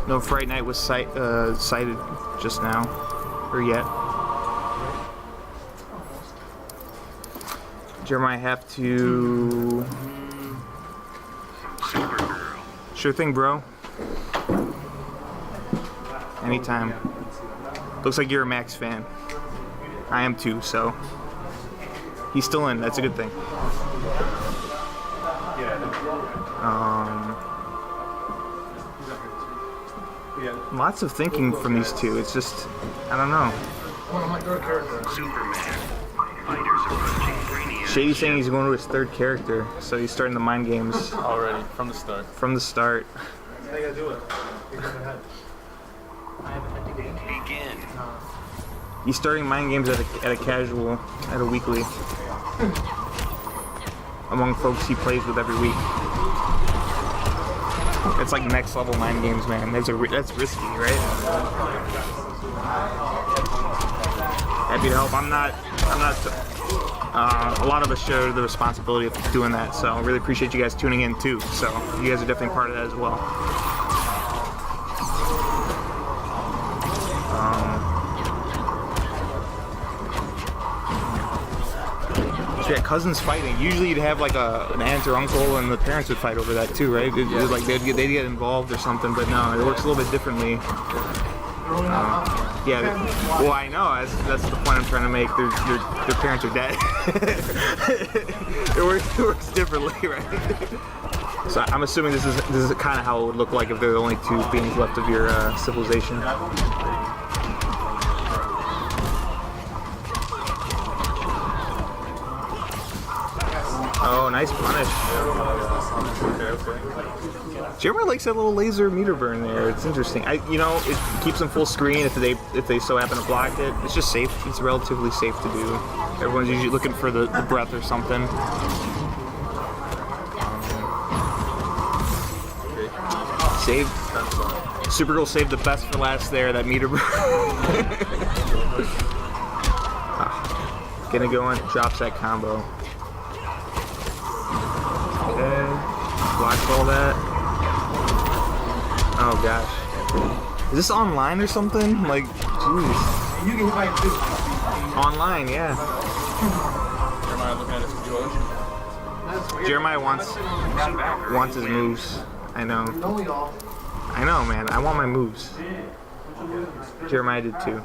No, Fright Night was cited just now, or yet. Jeremiah, have to. Supergirl. Sure thing, bro. Anytime. Looks like you're a Max fan. I am too, so. He's still in, that's a good thing. Lots of thinking from these two. It's just, I don't know. Superman. Fighters approaching Brainiac. Shady's saying he's going to his third character, so he's starting the mind games already from the start. from the start. I gotta do it. Begin. He's starting mind games at a casual, at a weekly, among folks he plays with every week. It's like next level mind games, man. That's risky, right? Happy to help. I'm not. A lot of us share the responsibility of doing that, so I really appreciate you guys tuning in too. So you guys are definitely part of that as well. So yeah, cousins fighting. Usually you'd have like an aunt or uncle, and the parents would fight over that too, right? Like they'd get involved or something, but no, it works a little bit differently. Yeah, well, I know. That's the point I'm trying to make. Their parents are dead. it works differently, right? So I'm assuming this is kind of how it would look like if there were only two beings left of your civilization. Oh, nice punish. Jeremiah likes that little laser meter burn there. It's interesting. It keeps them full screen if they so happen to block it. It's just safe. It's relatively safe to do. Everyone's usually looking for the breath or something. Saved. Supergirl saved the best for last there. That meter burn. Gonna go in. Drops that combo. Okay, blocks all that. Oh gosh. Is this online or something? Like, jeez. You can fight too. Online, yeah. Jeremiah looking at his controller. Jeremiah wants his moves. I know. I know, man. I want my moves. Jeremiah did too.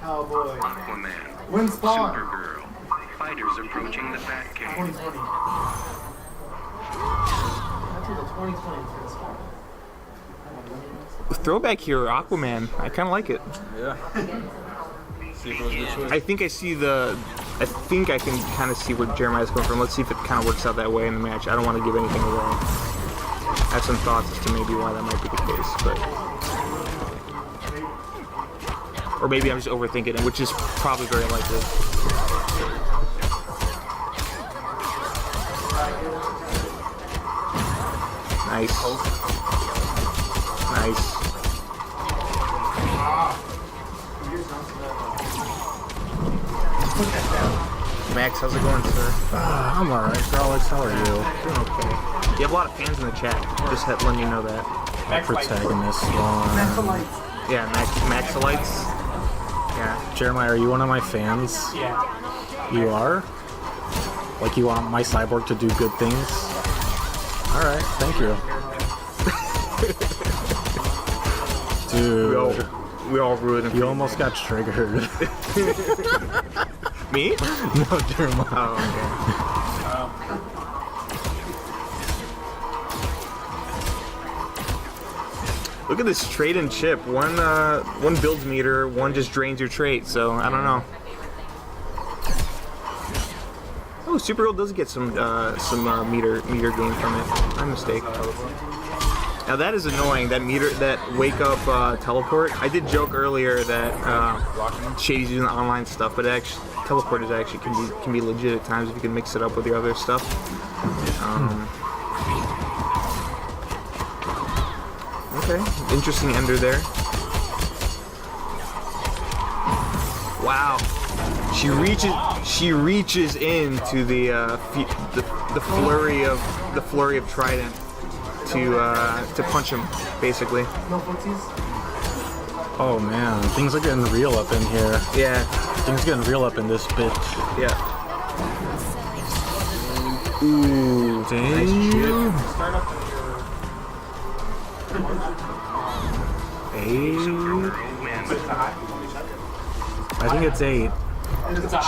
Cowboy. Aquaman. Win spawn. Supergirl. Fighters approaching the Batcave. 2020. That's the 2020 spawn. Throwback here, Aquaman. I kind of like it. Yeah. See if it was a good choice. I think I can kind of see where Jeremiah's coming from. Let's see if it kind of works out that way in the match. I don't want to give anything away. I have some thoughts as to maybe why that might be the case, but or maybe I'm just overthinking it, which is probably very likely. Nice. Nice. Max, how's it going, sir? I'm alright, Alex. How are you? Doing okay. You have a lot of fans in the chat. Just letting you know that. Protagonist one. Yeah, Maxalites. Yeah. Jeremiah, are you one of my fans? Yeah. You are? Like you want my cyborg to do good things? Alright, thank you. Dude. We all ruined him. You almost got triggered. Me? No, Jeremiah. Oh, okay. Look at this trade and chip. One builds meter, one just drains your trait. So I don't know. Oh, Supergirl does get some meter gain from it. My mistake. Now that is annoying. That wake up teleport. I did joke earlier that Shady's using the online stuff, but actually teleporters actually can be legit at times if you can mix it up with your other stuff. Okay, interesting ender there. Wow, she reaches into the flurry of trident. to punch him, basically. No footsies? Oh man, things are getting real up in here. Yeah, Things getting real up in this bitch. yeah. Ooh, nice shit. Supergirl wins. I think it's 8.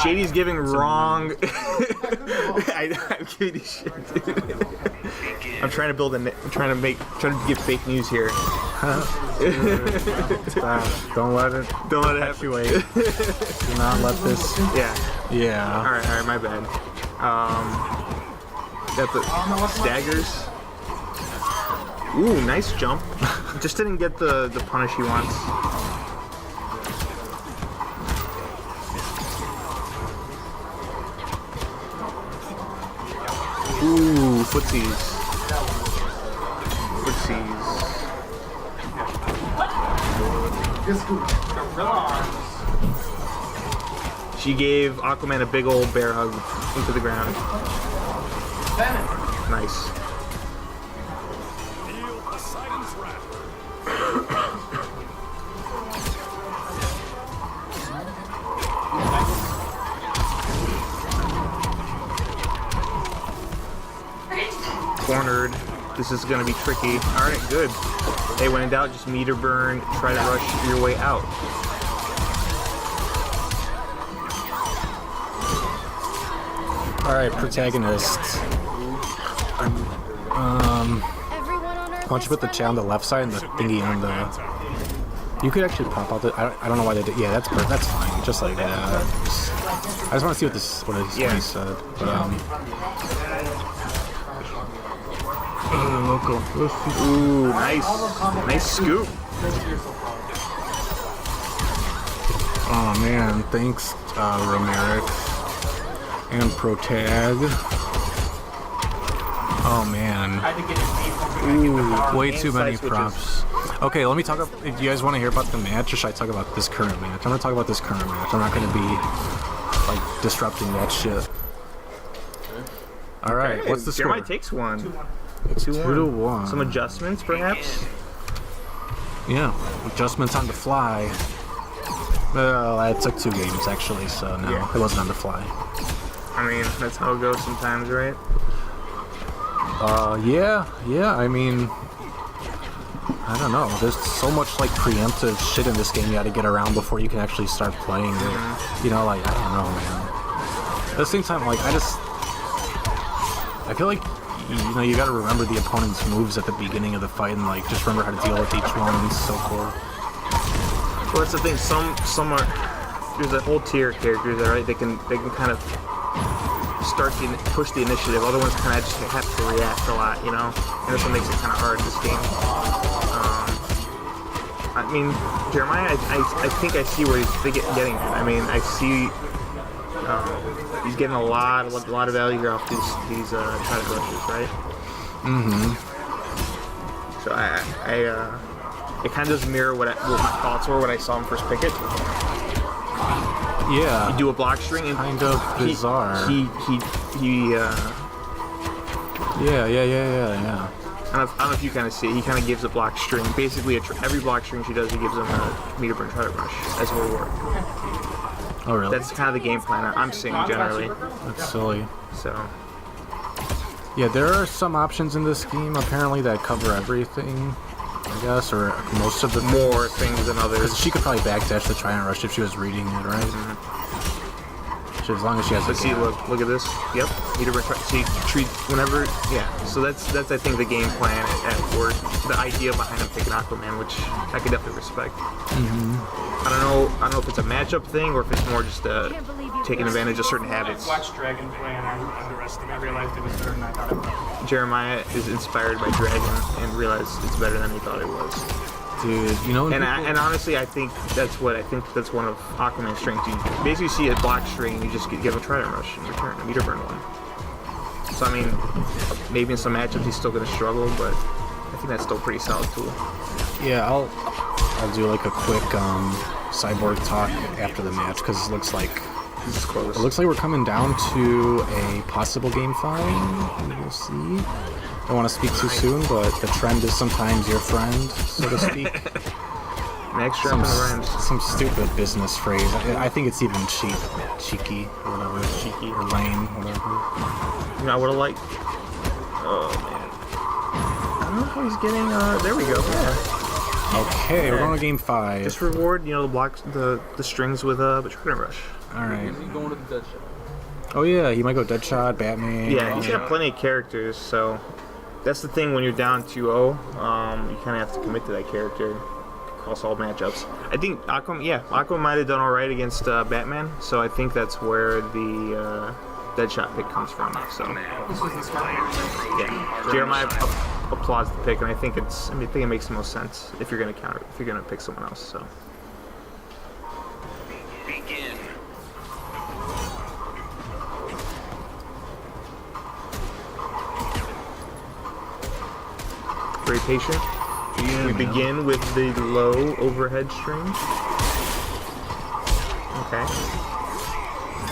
Shady's giving wrong. I'm giving you shit, dude. Begin. I'm trying to build trying to give fake news here. Don't let it Don't let it happen. actuate. Do not let this. Yeah. Yeah. All right, my bad. Got the staggers. Ooh, nice jump. Just didn't get the punish he wants. Ooh, footsies. Footsies. Just gorilla arms. She gave Aquaman a big old bear hug into the ground. Bennett. Nice. Cornered. This is gonna be tricky. Alright, good. Hey, when in doubt, just meter burn, try to rush your way out. Alright, protagonist. Why don't you put the chair on the left side and the thingy on the... You could actually pop out the... I don't know why they did... Yeah, that's perfect. That's fine. Just like that. I just want to see what he said. But, Ooh, nice. Nice scoop. oh man, thanks, Romeric. And Protag. Oh man. Way too many Side switches. props. Okay, let me talk about... If you guys want to hear about the match, or should I talk about this current match? I'm going to talk about this current match. I'm not going to be, like, disrupting that shit. Alright, Hey, what's the score? Jeremiah takes one. It's 2-1. Some adjustments, perhaps? Yeah, adjustments on the fly. Well, I took 2 games, actually, so no, Yeah. it wasn't on the fly. I mean, that's how it goes sometimes, right? Yeah, I mean... I don't know. There's so much like preemptive shit in this game you got to get around before you can actually start playing it. You know, like I don't know, man. At the same time, like I feel like you got to remember the opponent's moves at the beginning of the fight and like just remember how to deal with each one. It's so cool. Well, that's the thing. Some are there's a whole tier of characters, right? They can kind of push the initiative. Other ones kind of just have to react a lot, you know. And that's what makes it kind of hard this game. I mean, Jeremiah, I think I see where he's getting at. I mean, I see he's getting a lot of value here off these target rushes, right? Mm-hmm. So it kind of does mirror what my thoughts were when I saw him first pick it. Yeah. You do a block string and Kind of bizarre. He Yeah. I don't know if you kind of see it. He kind of gives a block string. Basically, every block string she does, he gives them a meter burn try to rush as a reward. Oh, really? That's kind of the game plan I'm seeing generally. That's silly. So, Yeah, there are some options in this game apparently that cover everything, I guess, or most of the more things than others. She could probably backdash the try and rush if she was reading it, right? As long as she has the See, look at this. Yep, meter burn try. See, treat whenever. Yeah. So that's I think the game plan at work. The idea behind him picking Aquaman, which I could definitely respect. I don't know if it's a matchup thing or if it's more just taking advantage of certain habits. Watched Dragon play and I underestimated. I realized it was better than I thought it was. Jeremiah is inspired by Dragon and realized it's better than he thought it was. Dude, you know, And honestly, I think that's one of Aquaman's strengths. You basically see a block string, and you just give a trident rush in return, a meter burn one. So I mean, maybe in some matchups he's still going to struggle, but I think that's still a pretty solid tool. yeah, I'll do like a quick cyborg talk after the match because it looks like This is close. we're coming down to a possible game 5. We'll see. don't want to speak too soon, but the trend is sometimes your friend, so to speak. Next drop in the rhymes. Some stupid business phrase. I think it's even cheeky, or whatever. Cheeky or lame, whatever. You know, I would have liked. Oh man. I don't know how he's getting. There we go. Yeah. Okay, we're going to game 5. Just reward, you know, the blocks, the strings with Betrayal Rush. All right. Is he going with the Deadshot? Oh yeah, he might go Deadshot, Batman. Yeah, he's got plenty of characters, so that's the thing when you're down 2-0. You kind of have to commit to that character across all matchups. I think Aquaman might have done all right against Batman, so I think that's where the Deadshot pick comes from. So yeah, Jeremiah applauds the pick, and I think it makes the most sense if you're gonna pick someone else. So. Begin. Very patient. We begin with the low overhead string. Okay.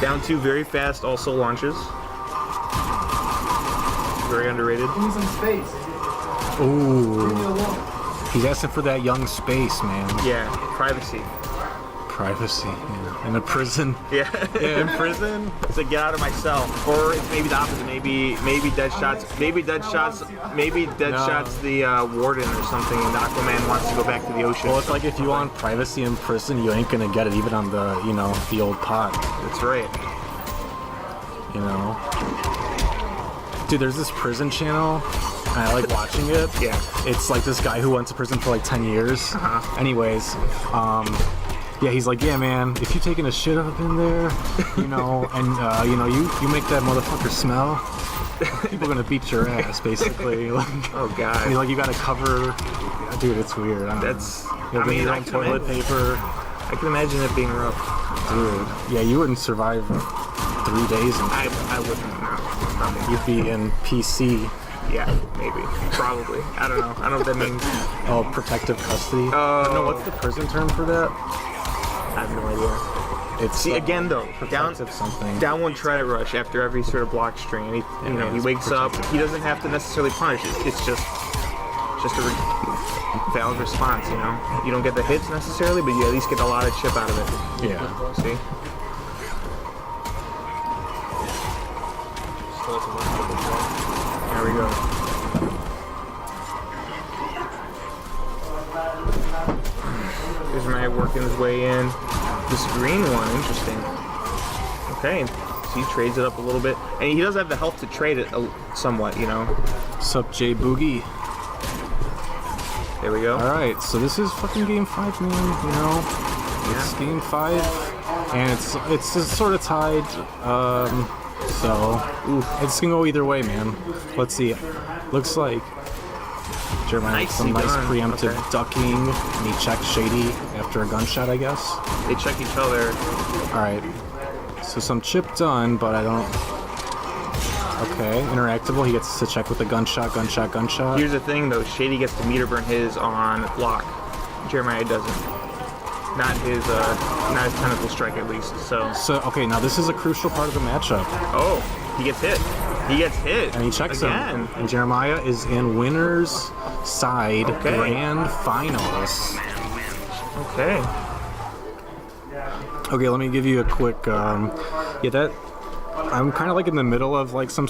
Down 2 very fast also launches. Very underrated. Give me some space. Ooh, Leave me alone. he's asking for that young space, man. Yeah, privacy. Privacy, yeah. In a prison. Yeah. Yeah, in prison. To get out of my cell. Or it's maybe the opposite. Maybe Deadshot's the warden or something, and Aquaman wants to go back to the ocean. Well, it's like if you want privacy in prison, you ain't gonna get it even on the, the old pot, That's right. you know? Dude, there's this prison channel, and I like watching it. Yeah. It's like this guy who went to prison for like 10 years. Uh-huh. Anyways, yeah, he's like, yeah, man, if you taking a shit up in there, and, you make that motherfucker smell, people are gonna beat your ass, basically. Like, Oh God. you gotta cover. Dude, it's weird. I don't know. Get your own toilet paper. I can imagine it being rough. Dude, yeah, you wouldn't survive 3 days. I wouldn't know. Probably. You'd be in PC. Yeah, maybe. Probably. I don't know. I don't know what that means. Oh, protective custody. Oh. No, what's the prison term for that? I have no idea. It's See, again though, protective something. down 1 try to rush after every sort of block string. And he it's wakes up. He doesn't have to necessarily punish it. It's just a valid response, you know? You don't get the hits necessarily, but you at least get a lot of chip out of it. Yeah. See? There we go. Here's my working his way in. This green one, interesting. Okay, so he trades it up a little bit. And he does have the health to trade it somewhat, you know? Sup, J Boogie? There we go. Alright, so this is fucking game 5, man, It's game 5, and it's just sort of tied, so it's gonna go either way, man. Let's see. Looks like Jeremiah had some nice preemptive ducking, and he checked Shady after a gunshot, I guess. They check each other. Alright, so some chip done, but I don't... Okay, interactable, he gets to check with a gunshot. Here's the thing though, Shady gets to meter burn his on block. Jeremiah doesn't. Not his tentacle strike at least, so. So, okay, now this is a crucial part of the matchup. Oh, he gets hit. And he checks again. him. And Jeremiah is in winner's side grand finals. Okay. Okay, let me give you a quick, I'm kind of like in the middle of like some